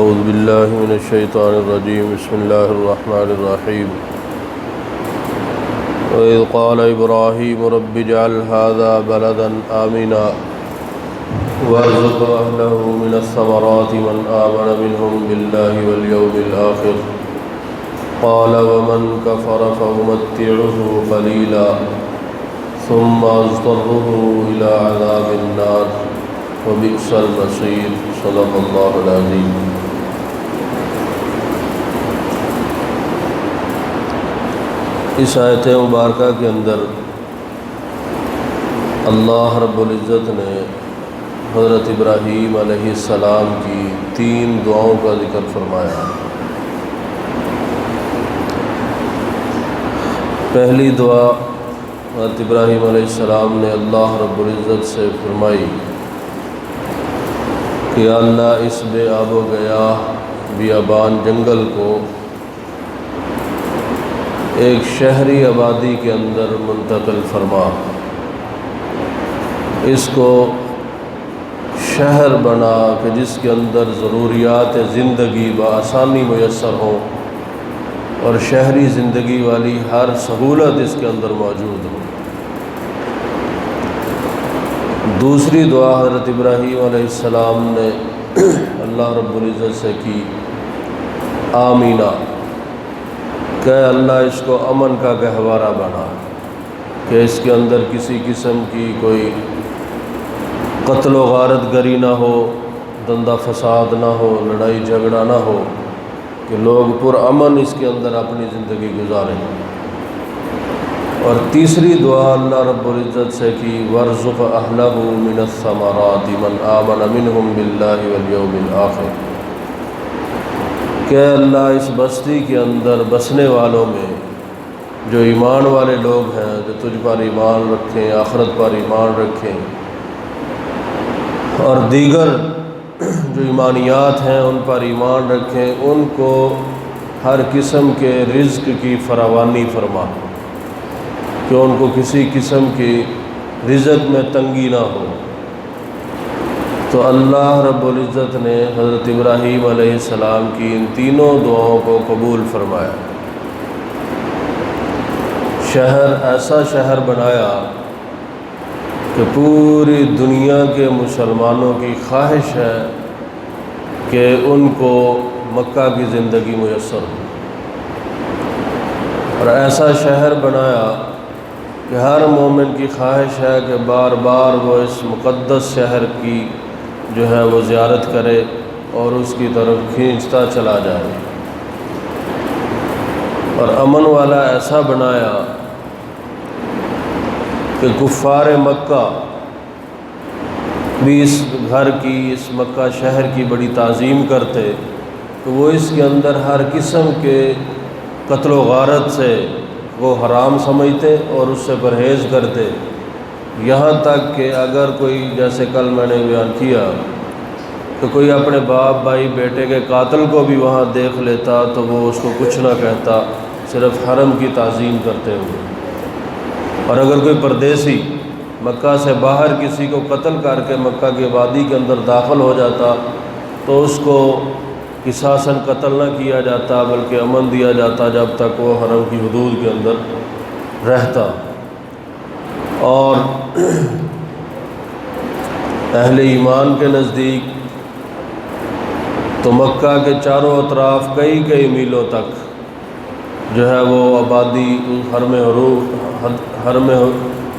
اعوذ باللہ من الشیطان الرجیم بسم اللہ الرحمن الرحیم وَإِذْ قَالَ إِبْرَاهِيمُ رَبِّ اجْعَلْ هَذَا بَلَدًا آمِنًا وَارْزُقْ أَهْلَهُ مِنَ الثَّمَرَاتِ مَنْ آمَنَ مِنْهُمْ بِاللَّهِ وَالْيَوْمِ الْآخِرِ قَالَ وَمَنْ كَفَرَ فَأُمَتِّعُهُ قَلِيلًا ثُمَّ أَضْطَرُّهُ إِلَى عَذَابِ النَّارِ وَبِئْسَ الْمَصِيرُ صدق اللہ العظیم۔ اس آیت مبارکہ کے اندر اللہ رب العزت نے حضرت ابراہیم علیہ السلام کی 3 دعاؤں کا ذکر فرمایا۔ پہلی دعا حضرت ابراہیم علیہ السلام نے اللہ رب العزت سے فرمائی کہ یا اللہ اس بے آب و گیاہ بیابان جنگل کو ایک شہری آبادی کے اندر منتقل فرما، اس کو شہر بنا کہ جس کے اندر ضروریات زندگی بآسانی میسر ہوں اور شہری زندگی والی ہر سہولت اس کے اندر موجود ہو۔ دوسری دعا حضرت ابراہیم علیہ السلام نے اللہ رب العزت سے کی آمینہ، کہ اللہ اس کو امن کا گہوارہ بنا، کہ اس کے اندر کسی قسم کی کوئی قتل و غارت گری نہ ہو، دندہ فساد نہ ہو، لڑائی جھگڑا نہ ہو، کہ لوگ پرامن اس کے اندر اپنی زندگی گزاریں۔ اور تیسری دعا اللہ رب العزت سے کی وَارْزُقْ أَهْلَهُ مِنَ الثَّمَرَاتِ مَنْ آمَنَ مِنْهُمْ بِاللَّهِ وَالْيَوْمِ الْآخِرِ، کہ اللہ اس بستی کے اندر بسنے والوں میں جو ایمان والے لوگ ہیں، جو تجھ پر ایمان رکھیں، آخرت پر ایمان رکھیں، اور دیگر جو ایمانیات ہیں ان پر ایمان رکھیں، ان کو ہر قسم کے رزق کی فراوانی فرما، کہ ان کو کسی قسم کی رزق میں تنگی نہ ہو۔ تو اللہ رب العزت نے حضرت ابراہیم علیہ السلام کی ان تینوں دعاؤں کو قبول فرمایا۔ شہر ایسا شہر بنایا کہ پوری دنیا کے مسلمانوں کی خواہش ہے کہ ان کو مکہ کی زندگی میسر ہو، اور ایسا شہر بنایا کہ ہر مومن کی خواہش ہے کہ بار بار وہ اس مقدس شہر کی جو ہے وہ زیارت کرے اور اس کی طرف کھینچتا چلا جائے۔ اور امن والا ایسا بنایا کہ کفار مکہ بھی اس گھر کی، اس مکہ شہر کی بڑی تعظیم کرتے، کہ وہ اس کے اندر ہر قسم کے قتل و غارت سے وہ حرام سمجھتے اور اس سے پرہیز کرتے، یہاں تک کہ اگر کوئی، جیسے کل میں نے بیان کیا، کہ کوئی اپنے باپ بھائی بیٹے کے قاتل کو بھی وہاں دیکھ لیتا تو وہ اس کو کچھ نہ کہتا، صرف حرم کی تعظیم کرتے ہوئے۔ اور اگر کوئی پردیسی مکہ سے باہر کسی کو قتل کر کے مکہ کی آبادی کے اندر داخل ہو جاتا تو اس کو قصاصاً قتل نہ کیا جاتا، بلکہ امن دیا جاتا جب تک وہ حرم کی حدود کے اندر رہتا۔ اور اہل ایمان کے نزدیک تو مکہ کے چاروں اطراف کئی میلوں تک جو ہے وہ آبادی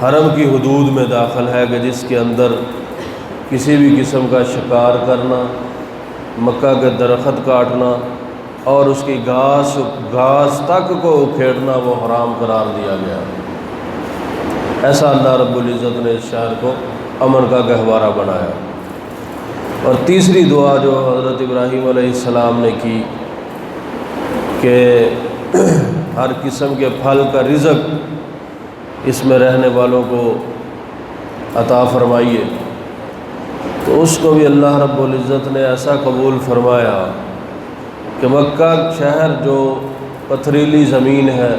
حرم کی حدود میں داخل ہے، کہ جس کے اندر کسی بھی قسم کا شکار کرنا، مکہ کے درخت کاٹنا اور اس کی گھاس تک کو اکھیڑنا وہ حرام قرار دیا گیا۔ ایسا اللہ رب العزت نے اس شہر کو امن کا گہوارہ بنایا۔ اور تیسری دعا جو حضرت ابراہیم علیہ السلام نے کی کہ ہر قسم کے پھل کا رزق اس میں رہنے والوں کو عطا فرمائیے، تو اس کو بھی اللہ رب العزت نے ایسا قبول فرمایا کہ مکہ شہر جو پتھریلی زمین ہے،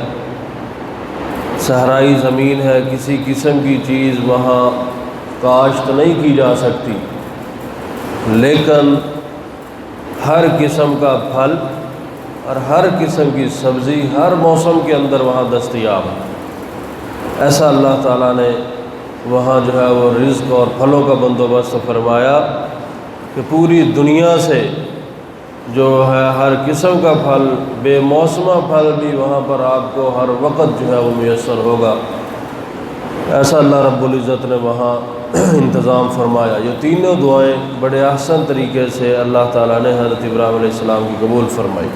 صحرائی زمین ہے، کسی قسم کی چیز وہاں کاشت نہیں کی جا سکتی، لیکن ہر قسم کا پھل اور ہر قسم کی سبزی ہر موسم کے اندر وہاں دستیاب ہے۔ ایسا اللہ تعالیٰ نے وہاں جو ہے وہ رزق اور پھلوں کا بندوبست فرمایا کہ پوری دنیا سے جو ہے ہر قسم کا پھل، بے موسمہ پھل بھی وہاں پر آپ کو ہر وقت جو ہے وہ میسر ہوگا۔ ایسا اللہ رب العزت نے وہاں انتظام فرمایا۔ یہ تینوں دعائیں بڑے احسن طریقے سے اللہ تعالیٰ نے حضرت ابراہیم علیہ السلام کی قبول فرمائی۔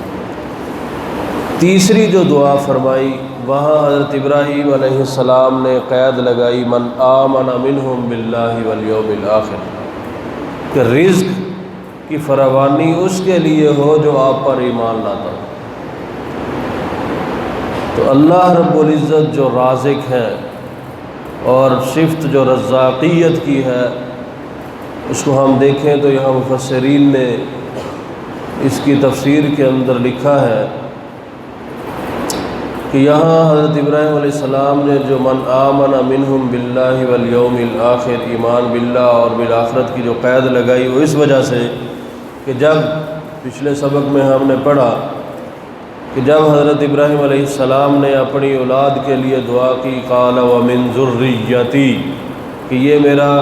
تیسری جو دعا فرمائی وہاں حضرت ابراہیم علیہ السلام نے قید لگائی من آمن منہم باللہ والیوم الآخر، کہ رزق کی فراوانی اس کے لیے ہو جو آپ پر ایمان لاتا ہو۔ تو اللہ رب العزت جو رازق ہیں اور صفت جو رزاقیت کی ہے، اس کو ہم دیکھیں تو یہاں مفسرین نے اس کی تفسیر کے اندر لکھا ہے کہ یہاں حضرت ابراہیم علیہ السلام نے جو من آمن منہم باللہ والیوم الآخر، ایمان باللہ اور بالآخرت کی جو قید لگائی، وہ اس وجہ سے کہ جب پچھلے سبق میں ہم نے پڑھا کہ جب حضرت ابراہیم علیہ السلام نے اپنی اولاد کے لیے دعا کی قال ومن ذریتی، کہ یہ میرا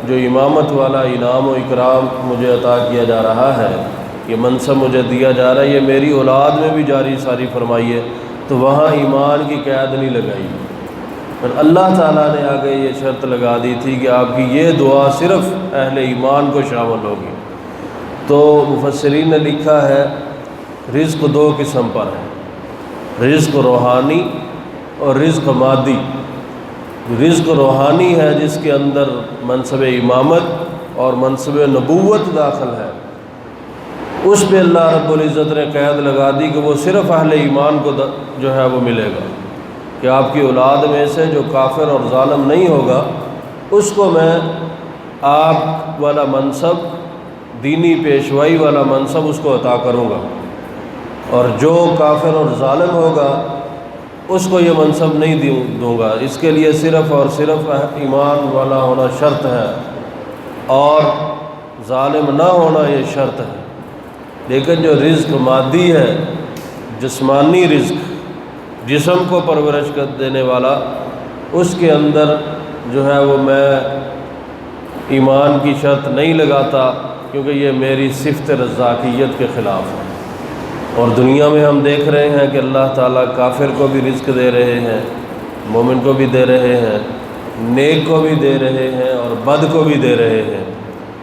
جو امامت والا انعام و اکرام مجھے عطا کیا جا رہا ہے، یہ منصب مجھے دیا جا رہا ہے، یہ میری اولاد میں بھی جاری ساری فرمائیے، تو وہاں ایمان کی قید نہیں لگائی۔ پر اللہ تعالیٰ نے آگے یہ شرط لگا دی تھی کہ آپ کی یہ دعا صرف اہل ایمان کو شامل ہوگی۔ تو مفسرین نے لکھا ہے رزق دو قسم پر ہے، رزق روحانی اور رزق مادی۔ رزق روحانی ہے جس کے اندر منصب امامت اور منصب نبوت داخل ہے، اس پہ اللہ رب العزت نے قید لگا دی کہ وہ صرف اہل ایمان کو جو ہے وہ ملے گا، کہ آپ کی اولاد میں سے جو کافر اور ظالم نہیں ہوگا اس کو میں آپ والا منصب، دینی پیشوائی والا منصب اس کو عطا کروں گا، اور جو کافر اور ظالم ہوگا اس کو یہ منصب نہیں دوں گا۔ اس کے لیے صرف اور صرف ایمان والا ہونا شرط ہے اور ظالم نہ ہونا یہ شرط ہے۔ لیکن جو رزق مادی ہے، جسمانی رزق، جسم کو پرورش کر دینے والا، اس کے اندر جو ہے وہ میں ایمان کی شرط نہیں لگاتا، کیونکہ یہ میری صفت رزاقیت کے خلاف ہے۔ اور دنیا میں ہم دیکھ رہے ہیں کہ اللہ تعالیٰ کافر کو بھی رزق دے رہے ہیں، مومن کو بھی دے رہے ہیں، نیک کو بھی دے رہے ہیں اور بد کو بھی دے رہے ہیں،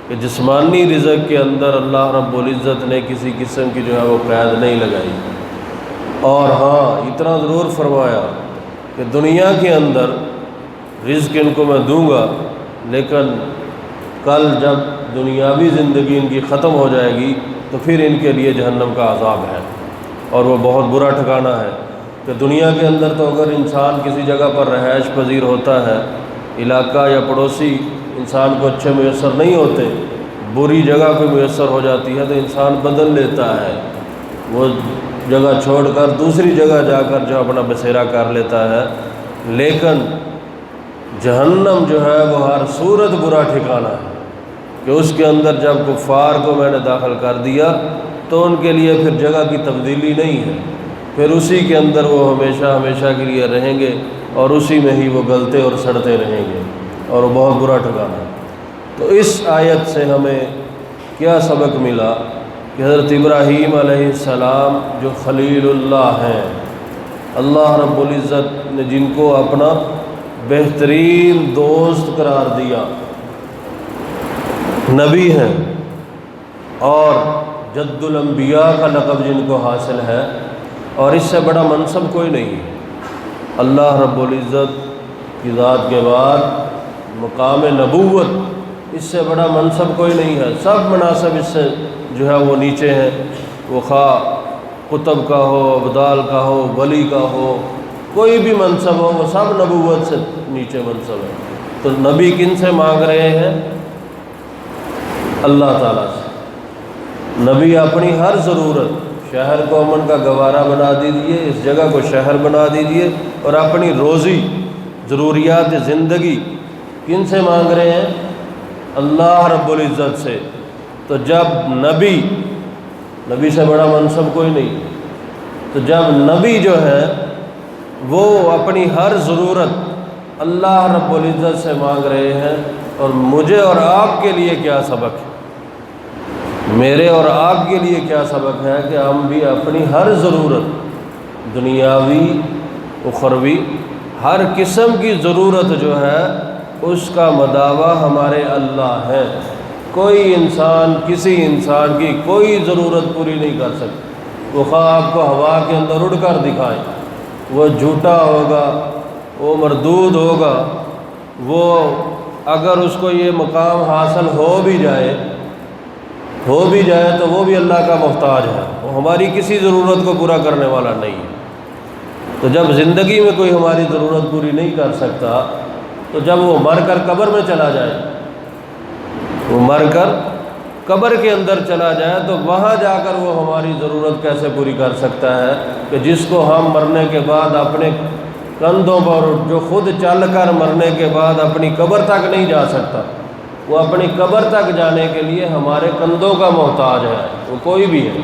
کہ جسمانی رزق کے اندر اللہ رب العزت نے کسی قسم کی جو ہے وہ قید نہیں لگائی۔ اور ہاں اتنا ضرور فرمایا کہ دنیا کے اندر رزق ان کو میں دوں گا، لیکن کل جب دنیاوی زندگی ان کی ختم ہو جائے گی تو پھر ان کے لیے جہنم کا عذاب ہے، اور وہ بہت برا ٹھکانہ ہے۔ کہ دنیا کے اندر تو اگر انسان کسی جگہ پر رہائش پذیر ہوتا ہے، علاقہ یا پڑوسی انسان کو اچھے میسر نہیں ہوتے، بری جگہ کوئی میسر ہو جاتی ہے تو انسان بدل لیتا ہے، وہ جگہ چھوڑ کر دوسری جگہ جا کر جو اپنا بسیرا کر لیتا ہے۔ لیکن جہنم جو ہے وہ ہر صورت برا ٹھکانہ ہے، کہ اس کے اندر جب کفار کو میں نے داخل کر دیا تو ان کے لیے پھر جگہ کی تبدیلی نہیں ہے، پھر اسی کے اندر وہ ہمیشہ ہمیشہ کے لیے رہیں گے اور اسی میں ہی وہ گلتے اور سڑتے رہیں گے، اور وہ بہت برا ٹھکانہ ہے۔ تو اس آیت سے ہمیں کیا سبق ملا کہ حضرت ابراہیم علیہ السلام جو خلیل اللہ ہیں، اللہ رب العزت نے جن کو اپنا بہترین دوست قرار دیا، نبی ہیں اور جد الانبیاء کا لقب جن کو حاصل ہے، اور اس سے بڑا منصب کوئی نہیں ہے۔ اللہ رب العزت کی ذات کے بعد مقام نبوت، اس سے بڑا منصب کوئی نہیں ہے۔ سب مناصب اس سے جو ہے وہ نیچے ہیں، وہ خواہ قطب کا ہو، ابدال کا ہو، ولی کا ہو، کوئی بھی منصب ہو، وہ سب نبوت سے نیچے منصب ہے۔ تو نبی کن سے مانگ رہے ہیں؟ اللہ تعالیٰ سے۔ نبی اپنی ہر ضرورت، شہر کو امن کا گوارا بنا دیجیے، اس جگہ کو شہر بنا دیجیے، اور اپنی روزی، ضروریات زندگی کن سے مانگ رہے ہیں؟ اللہ رب العزت سے۔ تو جب نبی نبی سے بڑا منصب کوئی نہیں۔ تو جب نبی جو ہے وہ اپنی ہر ضرورت اللہ رب العزت سے مانگ رہے ہیں، اور مجھے اور آپ کے لیے کیا سبق ہے، میرے اور آپ کے لیے کیا سبق ہے کہ ہم بھی اپنی ہر ضرورت، دنیاوی اخروی، ہر قسم کی ضرورت جو ہے اس کا مداوا ہمارے اللہ ہے۔ کوئی انسان کسی انسان کی کوئی ضرورت پوری نہیں کر سکتا۔ وہ خواہ آپ کو ہوا کے اندر اڑ کر دکھائیں، وہ جھوٹا ہوگا، وہ مردود ہوگا، وہ اگر اس کو یہ مقام حاصل ہو بھی جائے تو وہ بھی اللہ کا محتاج ہے، وہ ہماری کسی ضرورت کو پورا کرنے والا نہیں ہے۔ تو جب زندگی میں کوئی ہماری ضرورت پوری نہیں کر سکتا، تو جب وہ مر کر قبر میں چلا جائے، وہ مر کر قبر کے اندر چلا جائے، تو وہاں جا کر وہ ہماری ضرورت کیسے پوری کر سکتا ہے کہ جس کو ہم مرنے کے بعد اپنے کندھوں پر، جو خود چل کر مرنے کے بعد اپنی قبر تک نہیں جا سکتا، وہ اپنی قبر تک جانے کے لیے ہمارے کندھوں کا محتاج ہے، وہ کوئی بھی ہے۔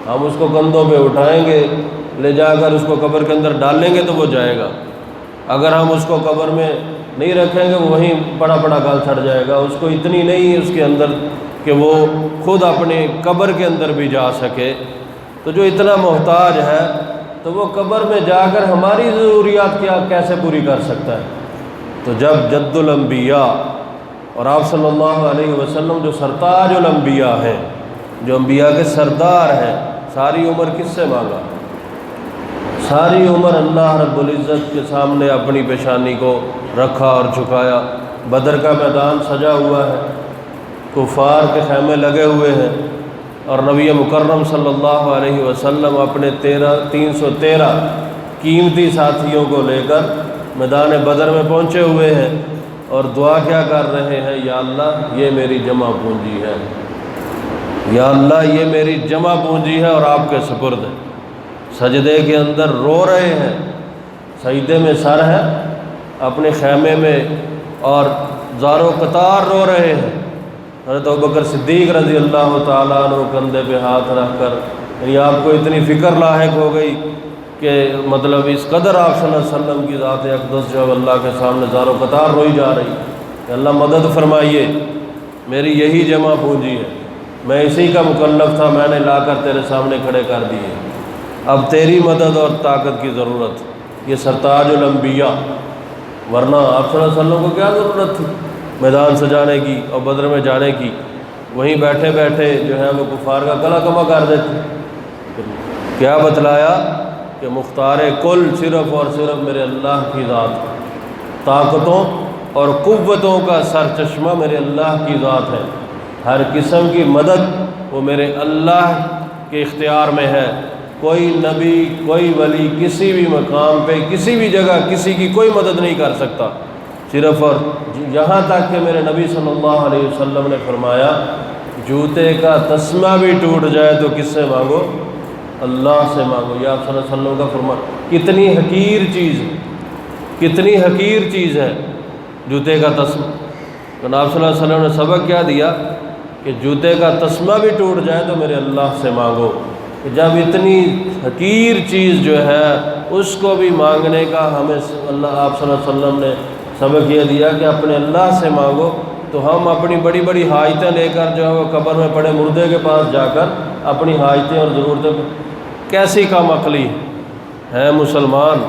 ہم اس کو کندھوں پہ اٹھائیں گے، لے جا کر اس کو قبر کے اندر ڈالیں گے تو وہ جائے گا۔ اگر ہم اس کو قبر میں نہیں رکھیں گے، وہ وہیں پڑا گل چھڑ جائے گا۔ اس کو اتنی نہیں اس کے اندر کہ وہ خود اپنی قبر کے اندر بھی جا سکے۔ تو جو اتنا محتاج ہے، تو وہ قبر میں جا کر ہماری ضروریات کیسے پوری کر سکتا ہے؟ تو جب جد الانبیاء اور آپ صلی اللہ علیہ وسلم جو سرتاج الانبیاء ہیں، جو انبیاء کے سردار ہیں، ساری عمر کس سے مانگا؟ ساری عمر اللہ رب العزت کے سامنے اپنی پیشانی کو رکھا اور جھکایا۔ بدر کا میدان سجا ہوا ہے، کفار کے خیمے لگے ہوئے ہیں، اور نبی مکرم صلی اللہ علیہ وسلم اپنے 313 قیمتی ساتھیوں کو لے کر میدان بدر میں پہنچے ہوئے ہیں، اور دعا کیا کر رہے ہیں؟ یا اللہ یہ میری جمع پونجی ہے، یا اللہ یہ میری جمع پونجی ہے اور آپ کے سپرد ہے۔ سجدے کے اندر رو رہے ہیں، سجدے میں سر ہے اپنے خیمے میں، اور زار و قطار رو رہے ہیں۔ حضرت ابوبکر صدیق رضی اللہ تعالیٰ عنہ کندھے پہ ہاتھ رکھ کر، یعنی آپ کو اتنی فکر لاحق ہو گئی کہ مطلب اس قدر آپ صلی اللہ علیہ وسلم کی ذات اقدس جو اللہ کے سامنے زار و قطار روئی جا رہی کہ اللہ مدد فرمائیے، میری یہی جمع پونجی ہے، میں اسی کا مکلف تھا، میں نے لا کر تیرے سامنے کھڑے کر دیے، اب تیری مدد اور طاقت کی ضرورت۔ یہ سرتاج الانبیاء، ورنہ آپ صلی اللہ علیہ وسلم کو کیا ضرورت تھی میدان سجانے کی اور بدر میں جانے کی؟ وہیں بیٹھے بیٹھے جو ہے وہ کفار کا گلا کما کر دیتے۔ کیا بتلایا کہ مختار کل صرف اور صرف میرے اللہ کی ذات، طاقتوں اور قوتوں کا سرچشمہ میرے اللہ کی ذات ہے، ہر قسم کی مدد وہ میرے اللہ کے اختیار میں ہے۔ کوئی نبی، کوئی ولی کسی بھی مقام پہ، کسی بھی جگہ کسی کی کوئی مدد نہیں کر سکتا، صرف اور یہاں تک کہ میرے نبی صلی اللہ علیہ وسلم نے فرمایا جوتے کا تسمہ بھی ٹوٹ جائے تو کس سے مانگو؟ اللہ سے مانگو۔ یہ آپ صلی اللہ علیہ وسلم کا فرمان، کتنی حقیر چیز ہے، کتنی حقیر چیز ہے جوتے کا تسمہ۔ تو آپ صلی اللہ علیہ وسلم نے سبق کیا دیا کہ جوتے کا تسمہ بھی ٹوٹ جائے تو میرے اللہ سے مانگو۔ جب اتنی حقیر چیز جو ہے اس کو بھی مانگنے کا ہمیں اللہ آپ صلی اللہ علیہ وسلم نے سبق یہ دیا کہ اپنے اللہ سے مانگو، تو ہم اپنی بڑی بڑی حاجتیں لے کر جو ہے وہ قبر میں پڑے مردے کے پاس جا کر اپنی حاجتیں اور ضرورتیں، کیسی کم عقلی ہے مسلمان،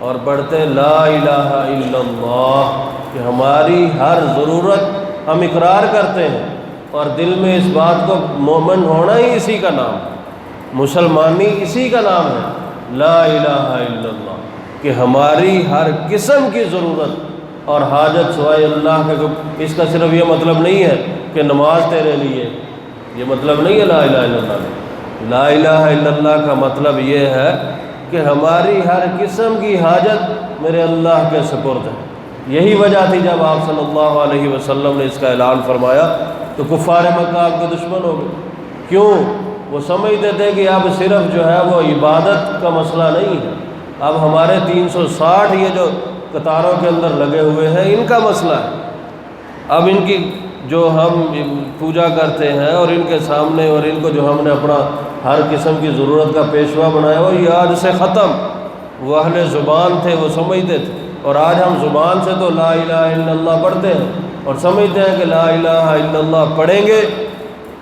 اور پڑھتے لا الہ الا اللہ کہ ہماری ہر ضرورت ہم اقرار کرتے ہیں، اور دل میں اس بات کو مومن ہونا ہی اسی کا نام ہے، مسلمانی اسی کا نام ہے، لا الہ الا اللہ، کہ ہماری ہر قسم کی ضرورت اور حاجت سوائے اللہ کے۔ اس کا صرف یہ مطلب نہیں ہے کہ نماز تیرے لیے، یہ مطلب نہیں ہے لا الہ الا اللہ۔ لا الہ الا اللہ کا مطلب یہ ہے کہ ہماری ہر قسم کی حاجت میرے اللہ کے سپرد ہے۔ یہی وجہ تھی جب آپ صلی اللہ علیہ وسلم نے اس کا اعلان فرمایا تو کفار مکہ آپ کے دشمن ہو گئے۔ کیوں؟ وہ سمجھتے تھے کہ اب صرف جو ہے وہ عبادت کا مسئلہ نہیں ہے، اب ہمارے 360 یہ جو قطاروں کے اندر لگے ہوئے ہیں ان کا مسئلہ ہے، اب ان کی جو ہم پوجا کرتے ہیں اور ان کے سامنے اور ان کو جو ہم نے اپنا ہر قسم کی ضرورت کا پیشوا بنایا ہوا، یہ آج سے ختم۔ وہ اہل زبان تھے، وہ سمجھتے تھے، اور آج ہم زبان سے تو لا الہ الا اللہ پڑھتے ہیں اور سمجھتے ہیں کہ لا الہ الا اللہ پڑھیں گے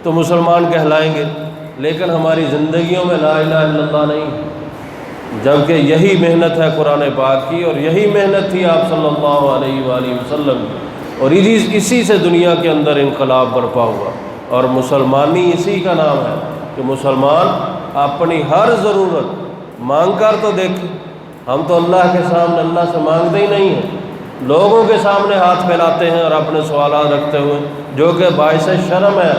تو مسلمان کہلائیں گے، لیکن ہماری زندگیوں میں لا الہ الا اللہ نہیں، جبکہ یہی محنت ہے قرآن پاک کی، اور یہی محنت تھی آپ صلی اللہ علیہ وآلہ وسلم کی، اور اسی سے دنیا کے اندر انقلاب برپا ہوا۔ اور مسلمانی اسی کا نام ہے کہ مسلمان اپنی ہر ضرورت مانگ کر تو دیکھیں۔ ہم تو اللہ کے سامنے اللہ سے مانگتے ہی نہیں ہیں، لوگوں کے سامنے ہاتھ پھیلاتے ہیں اور اپنے سوالات رکھتے ہوئے، جو کہ باعث شرم ہے۔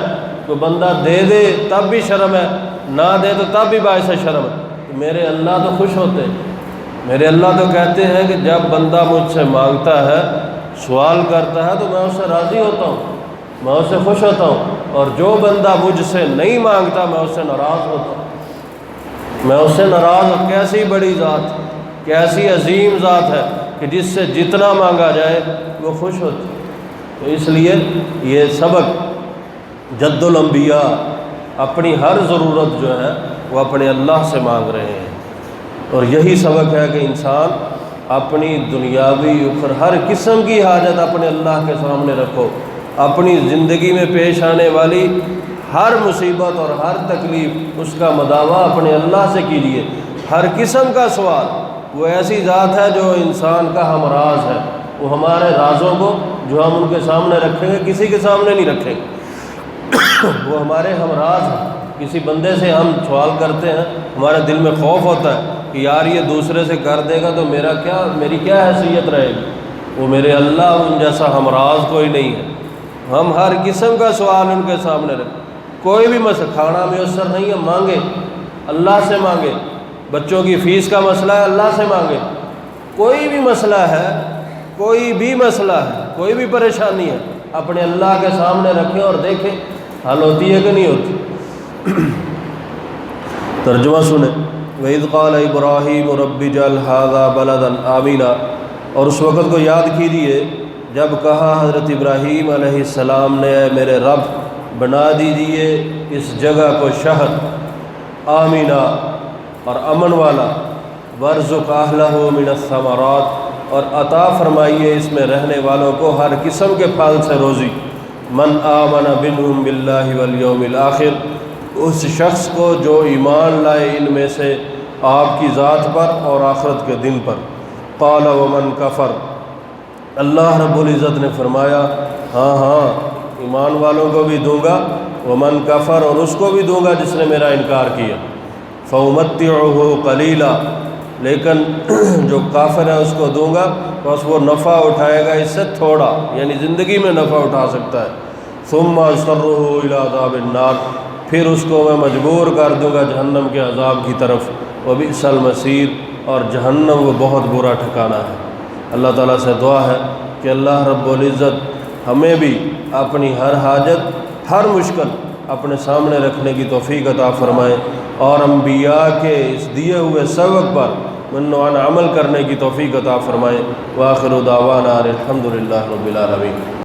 تو بندہ دے دے تب بھی شرم ہے، نہ دے تو تب بھی باعث شرم ہے۔ میرے اللہ تو خوش ہوتے ہیں، میرے اللہ تو کہتے ہیں کہ جب بندہ مجھ سے مانگتا ہے، سوال کرتا ہے، تو میں اس سے راضی ہوتا ہوں، میں اس سے خوش ہوتا ہوں، اور جو بندہ مجھ سے نہیں مانگتا میں اس سے ناراض ہوتا ہوں، میں اس سے ناراض ہوں۔ کیسی بڑی ذات، کیسی عظیم ذات ہے کہ جس سے جتنا مانگا جائے وہ خوش ہوتی ہے۔ تو اس لیے یہ سبق جد الانبیاء اپنی ہر ضرورت جو ہے وہ اپنے اللہ سے مانگ رہے ہیں، اور یہی سبق ہے کہ انسان اپنی دنیاوی اخر ہر قسم کی حاجت اپنے اللہ کے سامنے رکھو، اپنی زندگی میں پیش آنے والی ہر مصیبت اور ہر تکلیف اس کا مداوع اپنے اللہ سے کیجیے۔ ہر قسم کا سوال، وہ ایسی ذات ہے جو انسان کا ہم راز ہے، وہ ہمارے رازوں کو جو ہم ان کے سامنے رکھیں گے کسی کے سامنے نہیں رکھیں گے، وہ ہمارے ہم راز ہیں۔ کسی بندے سے ہم سوال کرتے ہیں، ہمارے دل میں خوف ہوتا ہے کہ یار یہ دوسرے سے کر دے گا تو میری کیا حیثیت رہے گی۔ وہ میرے اللہ ان جیسا ہم راز کوئی نہیں ہے۔ ہم ہر قسم کا سوال ان کے سامنے رکھیں، کوئی بھی مسئلہ، کھانا میسر نہیں ہے مانگے، اللہ سے مانگے، بچوں کی فیس کا مسئلہ ہے اللہ سے مانگے، کوئی بھی مسئلہ ہے، کوئی بھی مسئلہ ہے، کوئی بھی پریشانی ہے، اپنے اللہ کے سامنے رکھیں اور دیکھیں حل ہوتی ہے کہ نہیں ہوتی۔ ترجمہ سنیں۔ وَإِذْ قَالَ إِبْرَاهِيمُ رَبِّ اجْعَلْ هَٰذَا بَلَدًا آمِنًا، اور اس وقت کو یاد کیجیے جب کہا حضرت ابراہیم علیہ السلام نے، اے میرے رب بنا دیجیے اس جگہ کو شہر آمینہ اور امن والا، وَارْزُقْ أَهْلَهُ مِنَ الثَّمَرَاتِ، اور عطا فرمائیے اس میں رہنے والوں کو ہر قسم کے پھل سے روزی، مَنْ آمَنَ بِنْهُمْ بِاللَّهِ وَالْيَوْمِ الْآخِرِ، اس شخص کو جو ایمان لائے ان میں سے آپ کی ذات پر اور آخرت کے دن پر۔ قال ومن کفر، اللہ رب العزت نے فرمایا ہاں ہاں ایمان والوں کو بھی دوں گا، ومن کفر، اور اس کو بھی دوں گا جس نے میرا انکار کیا، فَأُمَتِّعُهُ قَلِيلًا، لیکن جو کافر ہے اس کو دوں گا بس وہ نفع اٹھائے گا اس سے تھوڑا، یعنی زندگی میں نفع اٹھا سکتا ہے، ثُمَّ أَضْطَرُّهُ إِلَىٰ عَذَابِ النَّارِ، پھر اس کو میں مجبور کر دوں گا جہنم کے عذاب کی طرف، وَبِئْسَ الْمَصِيرُ، اور جہنم وہ بہت برا ٹھکانہ ہے۔ اللہ تعالیٰ سے دعا ہے کہ اللہ رب العزت ہمیں بھی اپنی ہر حاجت، ہر مشکل اپنے سامنے رکھنے کی توفیق عطا فرمائے، اور انبیاء کے اس دیے ہوئے سبق پر منوان عمل کرنے کی توفیق عطا فرمائے۔ وآخر دعوانا الحمد للہ رب العالمین۔